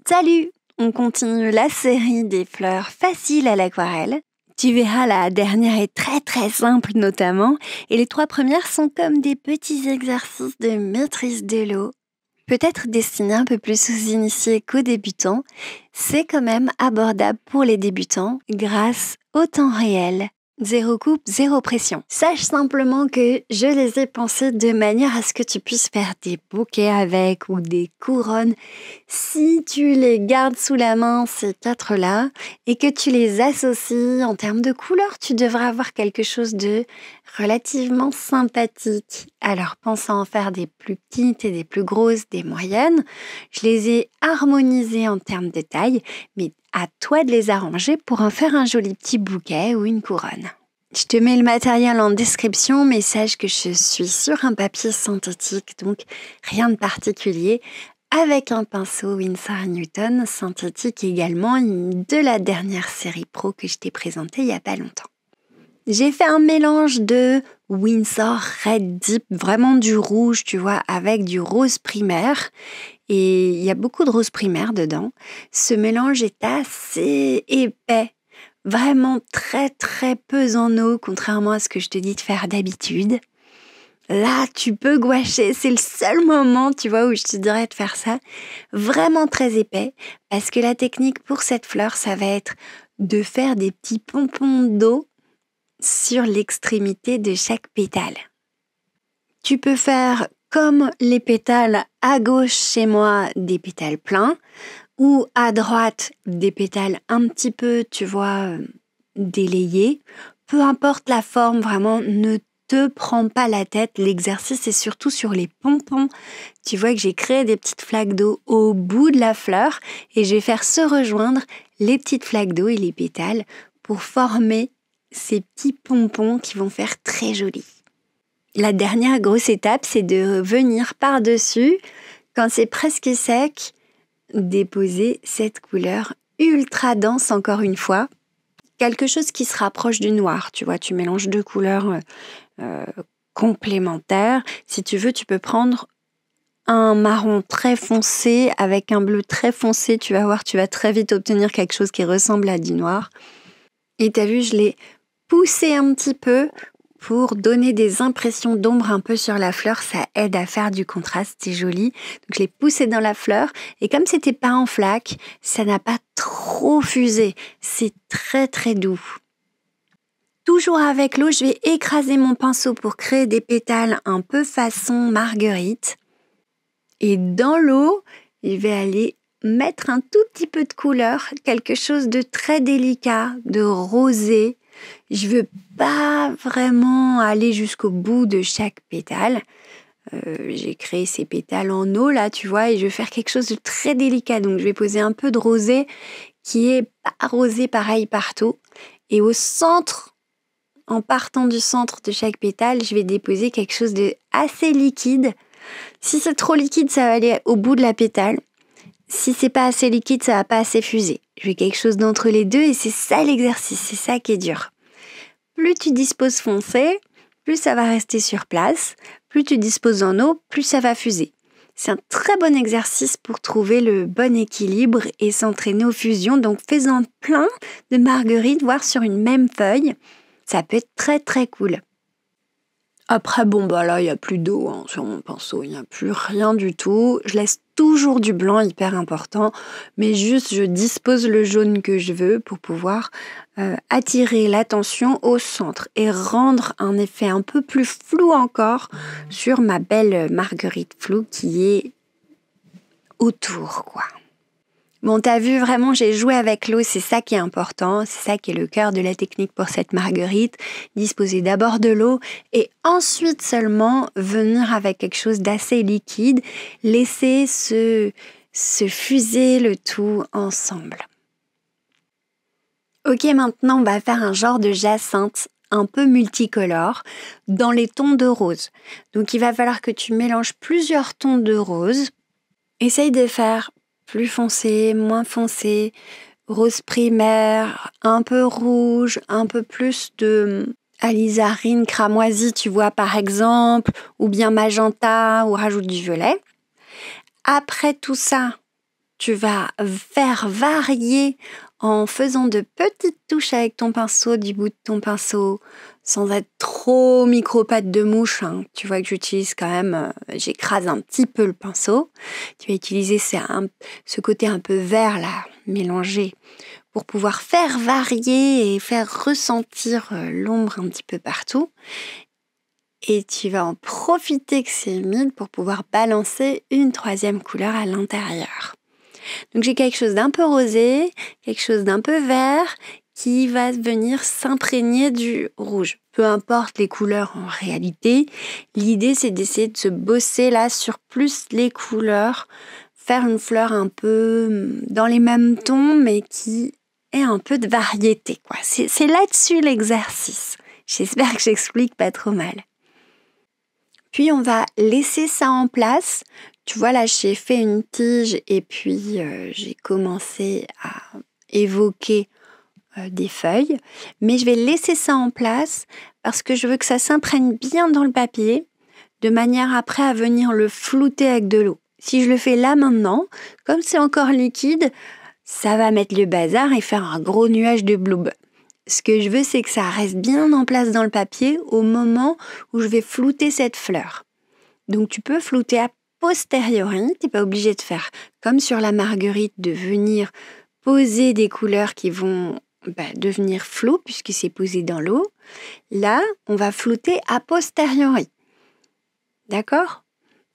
Salut! On continue la série des fleurs faciles à l'aquarelle. Tu verras, la dernière est très très simple notamment, et les 3 premières sont comme des petits exercices de maîtrise de l'eau. Peut-être destinés un peu plus aux initiés qu'aux débutants, c'est quand même abordable pour les débutants grâce au temps réel. 0 coupe, 0 pression. Sache simplement que je les ai pensés de manière à ce que tu puisses faire des bouquets avec ou des couronnes. Si tu les gardes sous la main, ces 4-là, et que tu les associes en termes de couleurs, tu devrais avoir quelque chose de relativement sympathique. Alors pense à en faire des plus petites et des plus grosses, des moyennes. Je les ai harmonisées en termes de taille, mais à toi de les arranger pour en faire un joli petit bouquet ou une couronne. Je te mets le matériel en description, mais sache que je suis sur un papier synthétique, donc rien de particulier, avec un pinceau Winsor & Newton synthétique également, de la dernière série Pro que je t'ai présentée il n'y a pas longtemps. J'ai fait un mélange de Winsor Red Deep, vraiment du rouge, tu vois, avec du rose primaire. Et il y a beaucoup de rose primaire dedans. Ce mélange est assez épais, vraiment très très peu en eau, contrairement à ce que je te dis de faire d'habitude. Là, tu peux gouacher, c'est le seul moment, tu vois, où je te dirais de faire ça. Vraiment très épais, parce que la technique pour cette fleur, ça va être de faire des petits pompons d'eau sur l'extrémité de chaque pétale. Tu peux faire comme les pétales à gauche chez moi, des pétales pleins, ou à droite, des pétales un petit peu, tu vois, délayés. Peu importe la forme, vraiment, ne te prends pas la tête. L'exercice est surtout sur les pompons. Tu vois que j'ai créé des petites flaques d'eau au bout de la fleur et je vais faire se rejoindre les petites flaques d'eau et les pétales pour former ces petits pompons qui vont faire très joli. La dernière grosse étape, c'est de venir par-dessus, quand c'est presque sec, déposer cette couleur ultra dense encore une fois. Quelque chose qui se rapproche du noir, tu vois, tu mélanges 2 couleurs complémentaires. Si tu veux, tu peux prendre un marron très foncé avec un bleu très foncé. Tu vas voir, tu vas très vite obtenir quelque chose qui ressemble à du noir. Et t'as vu, je l'ai poussé un petit peu pour donner des impressions d'ombre un peu sur la fleur. Ça aide à faire du contraste, c'est joli. Donc je l'ai poussé dans la fleur et comme c'était pas en flaque, ça n'a pas trop fusé. C'est très très doux. Toujours avec l'eau, je vais écraser mon pinceau pour créer des pétales un peu façon marguerite. Et dans l'eau, je vais aller mettre un tout petit peu de couleur, quelque chose de très délicat, de rosé. Je veux pas vraiment aller jusqu'au bout de chaque pétale. J'ai créé ces pétales en eau là, tu vois, et je vais faire quelque chose de très délicat. Donc je vais poser un peu de rosé qui est pas rosé pareil partout. Et au centre, en partant du centre de chaque pétale, je vais déposer quelque chose de assez liquide. Si c'est trop liquide, ça va aller au bout de la pétale. Si c'est pas assez liquide, ça va pas assez fuser. Je vais quelque chose d'entre les deux et c'est ça l'exercice, c'est ça qui est dur. Plus tu disposes foncé, plus ça va rester sur place. Plus tu disposes en eau, plus ça va fuser. C'est un très bon exercice pour trouver le bon équilibre et s'entraîner aux fusions. Donc fais-en plein de marguerites, voire sur une même feuille. Ça peut être très très cool. Après, là, il n'y a plus d'eau sur mon pinceau, il n'y a plus rien du tout. Je laisse toujours du blanc, hyper important, mais juste je dispose le jaune que je veux pour pouvoir attirer l'attention au centre et rendre un effet un peu plus flou encore sur ma belle marguerite floue qui est autour, quoi. Bon, t'as vu, vraiment, j'ai joué avec l'eau, c'est ça qui est important, c'est ça qui est le cœur de la technique pour cette marguerite. Disposer d'abord de l'eau et ensuite seulement venir avec quelque chose d'assez liquide, laisser se fuser le tout ensemble. Ok, maintenant on va faire un genre de jacinthe un peu multicolore dans les tons de rose. Donc il va falloir que tu mélanges plusieurs tons de rose. Essaye de faire plus foncé, moins foncé, rose primaire, un peu rouge, un peu plus de alizarine cramoisie, tu vois, par exemple, ou bien magenta, ou rajoute du violet. Après tout ça, tu vas faire varier en faisant de petites touches avec ton pinceau, du bout de ton pinceau, sans être trop micro-patte de mouche. Hein. Tu vois que j'utilise quand même, j'écrase un petit peu le pinceau. Tu vas utiliser ce côté un peu vert là, mélangé, pour pouvoir faire varier et faire ressentir l'ombre un petit peu partout. Et tu vas en profiter que c'est humide pour pouvoir balancer une troisième couleur à l'intérieur. Donc j'ai quelque chose d'un peu rosé, quelque chose d'un peu vert qui va venir s'imprégner du rouge. Peu importe les couleurs en réalité, l'idée c'est d'essayer de se bosser là sur plus les couleurs, faire une fleur un peu dans les mêmes tons mais qui ait un peu de variété, quoi. C'est là-dessus l'exercice. J'espère que j'explique pas trop mal. Puis on va laisser ça en place. Tu vois là, j'ai fait une tige et puis j'ai commencé à évoquer des feuilles. Mais je vais laisser ça en place parce que je veux que ça s'imprègne bien dans le papier de manière après à venir le flouter avec de l'eau. Si je le fais là maintenant, comme c'est encore liquide, ça va mettre le bazar et faire un gros nuage de blob. Ce que je veux, c'est que ça reste bien en place dans le papier au moment où je vais flouter cette fleur. Donc tu peux flouter a posteriori, tu n'es pas obligé de faire comme sur la marguerite, de venir poser des couleurs qui vont devenir floues puisque c'est posé dans l'eau. Là, on va flouter a posteriori. D'accord ?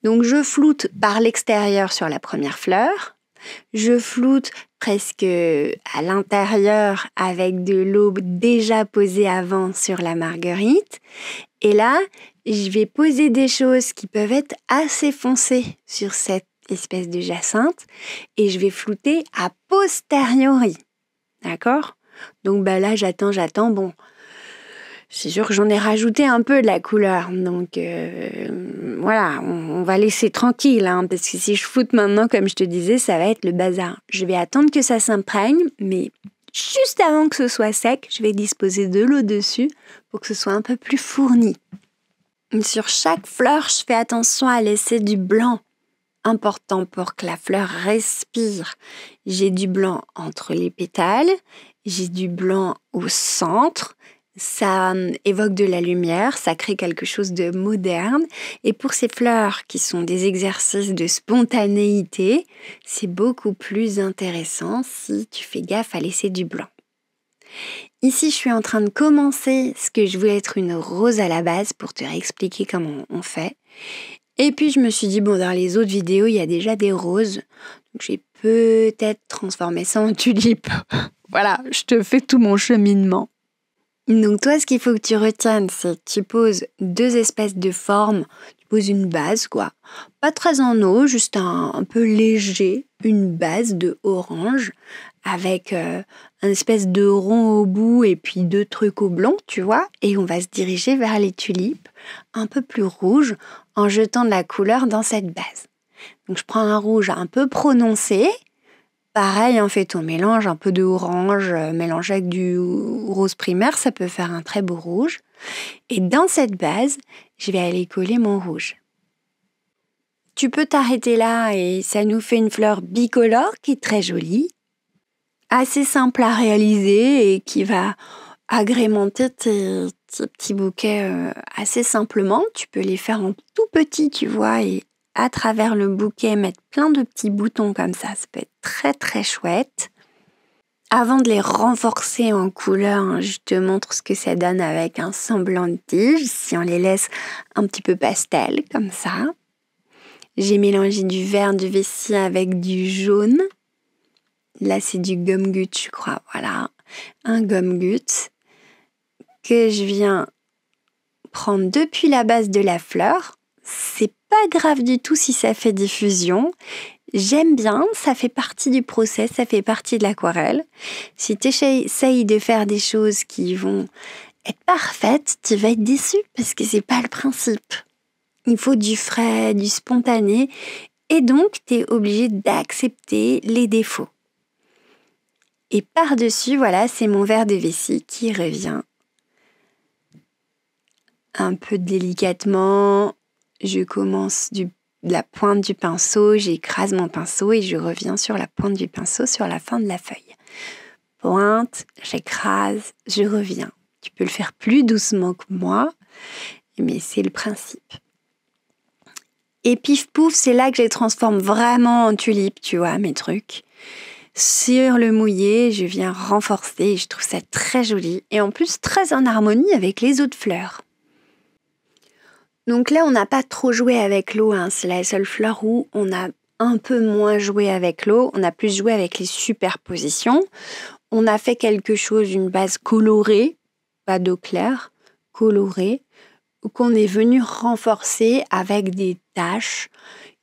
Donc je floute par l'extérieur sur la première fleur. Je floute presque à l'intérieur avec de l'eau déjà posée avant sur la marguerite. Et là, je vais poser des choses qui peuvent être assez foncées sur cette espèce de jacinthe et je vais flouter a posteriori. D'accord ? Donc là, j'attends. Bon, c'est sûr que j'en ai rajouté un peu de la couleur. Donc voilà, on va laisser tranquille. Hein, parce que si je floute maintenant, comme je te disais, ça va être le bazar. Je vais attendre que ça s'imprègne, mais juste avant que ce soit sec, je vais disposer de l'eau dessus pour que ce soit un peu plus fourni. Sur chaque fleur, je fais attention à laisser du blanc. Important pour que la fleur respire. J'ai du blanc entre les pétales, j'ai du blanc au centre. Ça évoque de la lumière, ça crée quelque chose de moderne. Et pour ces fleurs qui sont des exercices de spontanéité, c'est beaucoup plus intéressant si tu fais gaffe à laisser du blanc. Ici, je suis en train de commencer ce que je voulais être une rose à la base pour te réexpliquer comment on fait. Et puis, je me suis dit, bon, dans les autres vidéos, il y a déjà des roses. Donc, j'ai peut-être transformé ça en tulipe. Voilà, je te fais tout mon cheminement. Donc toi, ce qu'il faut que tu retiennes, c'est que tu poses deux espèces de formes. Tu poses une base, quoi. Pas très en eau, juste un peu léger. Une base de orange avec un espèce de rond au bout et puis deux trucs au blanc, tu vois. Et on va se diriger vers les tulipes un peu plus rouges en jetant de la couleur dans cette base. Donc je prends un rouge un peu prononcé. Pareil, on fait ton mélange, un peu de orange mélangé avec du rose primaire, ça peut faire un très beau rouge. Et dans cette base, je vais aller coller mon rouge. Tu peux t'arrêter là et ça nous fait une fleur bicolore qui est très jolie, assez simple à réaliser et qui va agrémenter tes petits bouquets assez simplement. Tu peux les faire en tout petit, tu vois, et à travers le bouquet, mettre plein de petits boutons comme ça peut être très très chouette. Avant de les renforcer en couleur, je te montre ce que ça donne avec un semblant de tige, si on les laisse un petit peu pastel, comme ça. J'ai mélangé du vert du vessie avec du jaune. Là, c'est du gum-gut, je crois, voilà. Un gum-gut que je viens prendre depuis la base de la fleur. C'est pas grave du tout si ça fait diffusion. J'aime bien, ça fait partie du process, ça fait partie de l'aquarelle. Si tu essayes de faire des choses qui vont être parfaites, tu vas être déçu parce que c'est pas le principe. Il faut du frais, du spontané et donc tu es obligé d'accepter les défauts. Et par-dessus, voilà, c'est mon verre de vessie qui revient un peu délicatement. Je commence la pointe du pinceau, j'écrase mon pinceau et je reviens sur la pointe du pinceau sur la fin de la feuille. Pointe, j'écrase, je reviens. Tu peux le faire plus doucement que moi, mais c'est le principe. Et pif pouf, c'est là que je les transforme vraiment en tulipes, tu vois, mes trucs. Sur le mouillé, je viens renforcer et je trouve ça très joli. Et en plus, très en harmonie avec les autres fleurs. Donc là, on n'a pas trop joué avec l'eau. C'est la seule fleur où on a un peu moins joué avec l'eau. On a plus joué avec les superpositions. On a fait quelque chose, une base colorée, pas d'eau claire, colorée, qu'on est venu renforcer avec des taches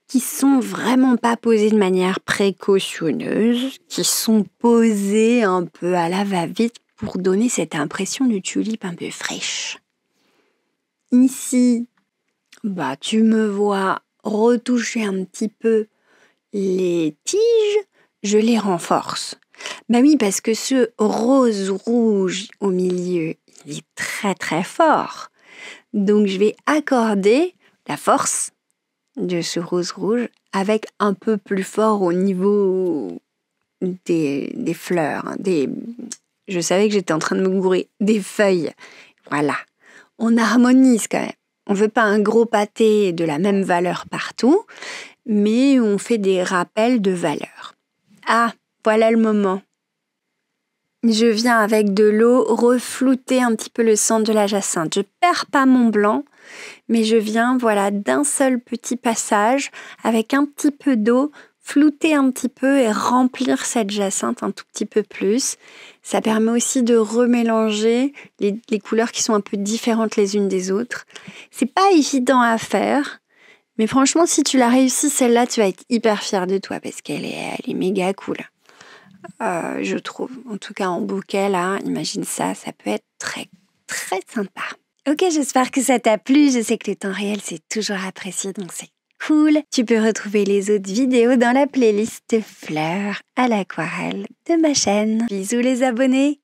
qui sont vraiment pas posées de manière précautionneuse, qui sont posées un peu à la va-vite pour donner cette impression de tulipe un peu fraîche. Ici, tu me vois retoucher un petit peu les tiges, je les renforce. Oui, parce que ce rose-rouge au milieu, il est très très fort. Donc, je vais accorder la force de ce rose-rouge avec un peu plus fort au niveau des fleurs. Je savais que j'étais en train de me gourer. Des feuilles. Voilà. On harmonise quand même. On ne veut pas un gros pâté de la même valeur partout, mais on fait des rappels de valeur. Ah, voilà le moment. Je viens avec de l'eau reflouter un petit peu le centre de la jacinthe. Je perds pas mon blanc, mais je viens d'un seul petit passage avec un petit peu d'eau, flouter un petit peu et remplir cette jacinthe un tout petit peu plus. Ça permet aussi de remélanger les couleurs qui sont un peu différentes les unes des autres. C'est pas évident à faire, mais franchement, si tu l'as réussi celle-là, tu vas être hyper fière de toi parce qu'elle est méga cool. Je trouve. En tout cas, en bouquet, là, imagine ça peut être très, très sympa. Ok, j'espère que ça t'a plu. Je sais que le temps réel, c'est toujours apprécié, donc c'est cool. Tu peux retrouver les autres vidéos dans la playlist Fleurs à l'aquarelle de ma chaîne. Bisous les abonnés!